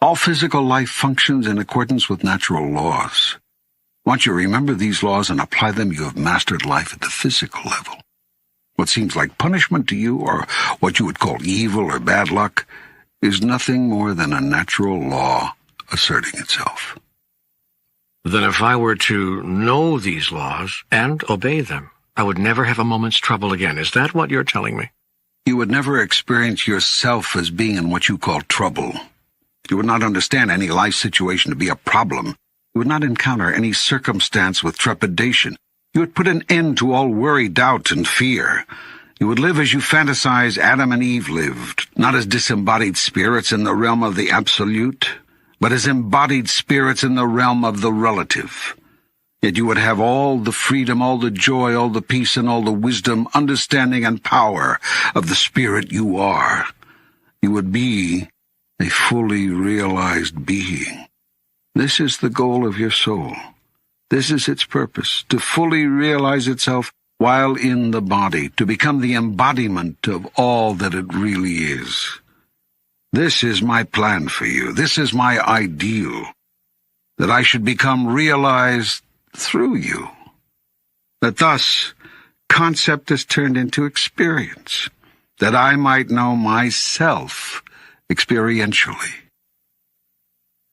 All physical life functions in accordance with natural laws. Once you remember these laws and apply them, you have mastered life at the physical level. What seems like punishment to you, or what you would call evil or bad luck, is nothing more than a natural law asserting itself. Then if I were to know these laws and obey them, I would never have a moment's trouble again. Is that what you're telling me? You would never experience yourself as being in what you call trouble. You would not understand any life situation to be a problem. You would not encounter any circumstance with trepidation. You would put an end to all worry, doubt, and fear. You would live as you fantasize Adam and Eve lived, not as disembodied spirits in the realm of the absolute, but as embodied spirits in the realm of the relative. Yet you would have all the freedom, all the joy, all the peace, and all the wisdom, understanding, and power of the spirit you are. You would be a fully realized being. This is the goal of your soul. This is its purpose, to fully realize itself while in the body, to become the embodiment of all that it really is. This is my plan for you. This is my ideal, that I should become realized through you. That thus, concept is turned into experience, that I might know myself experientially.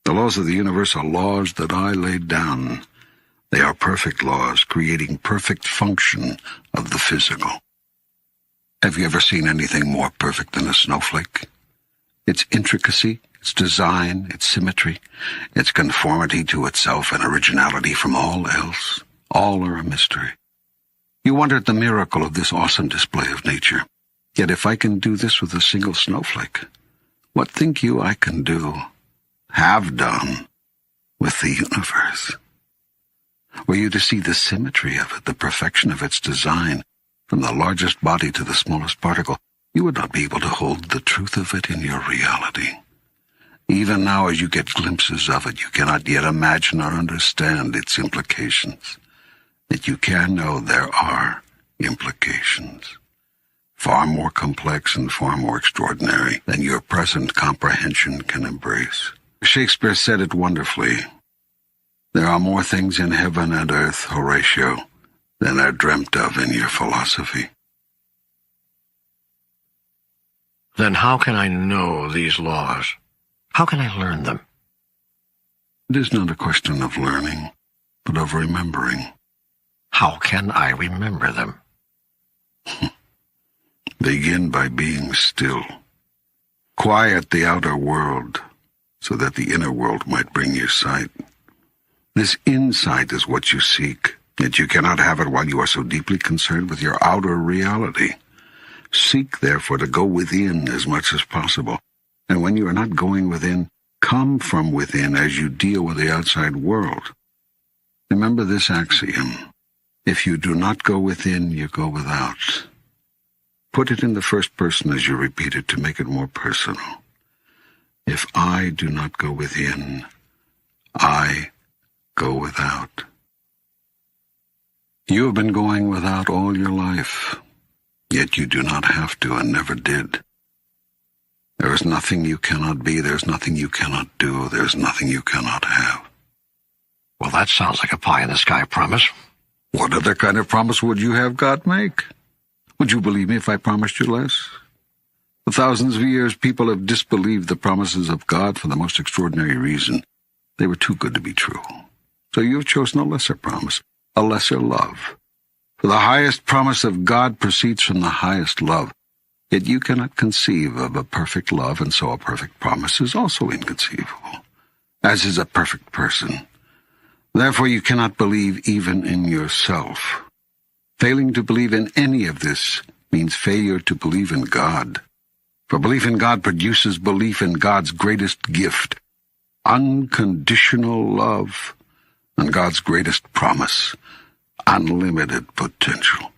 The laws of the universe are laws that I laid down. They are perfect laws, creating perfect function of the physical. Have you ever seen anything more perfect than a snowflake? Its intricacy, its design, its symmetry, its conformity to itself and originality from all else, all are a mystery. You wonder at the miracle of this awesome display of nature. Yet if I can do this with a single snowflake, what think you I can do, have done, with the universe? Were you to see the symmetry of it, the perfection of its design, from the largest body to the smallest particle, you would not be able to hold the truth of it in your reality. Even now, as you get glimpses of it, you cannot yet imagine or understand its implications. Yet you can know there are implications, far more complex and far more extraordinary than your present comprehension can embrace. Shakespeare said it wonderfully. There are more things in heaven and earth, Horatio, than are dreamt of in your philosophy. Then how can I know these laws? How can I learn them? It is not a question of learning, but of remembering. How can I remember them? Begin by being still. Quiet the outer world, so that the inner world might bring you sight. This insight is what you seek, yet you cannot have it while you are so deeply concerned with your outer reality. Seek, therefore, to go within as much as possible. And when you are not going within, come from within as you deal with the outside world. Remember this axiom. If you do not go within, you go without. Put it in the first person as you repeat it to make it more personal. If I do not go within, I go without. You have been going without all your life, yet you do not have to and never did. There is nothing you cannot be, there is nothing you cannot do, there is nothing you cannot have. Well, that sounds like a pie-in-the-sky promise. What other kind of promise would you have God make? Would you believe me if I promised you less? For thousands of years, people have disbelieved the promises of God for the most extraordinary reason. They were too good to be true. So you have chosen a lesser promise, a lesser love. For the highest promise of God proceeds from the highest love. Yet you cannot conceive of a perfect love, and so a perfect promise is also inconceivable, as is a perfect person. Therefore you cannot believe even in yourself. Failing to believe in any of this means failure to believe in God. For belief in God produces belief in God's greatest gift, unconditional love, and God's greatest promise, unlimited potential.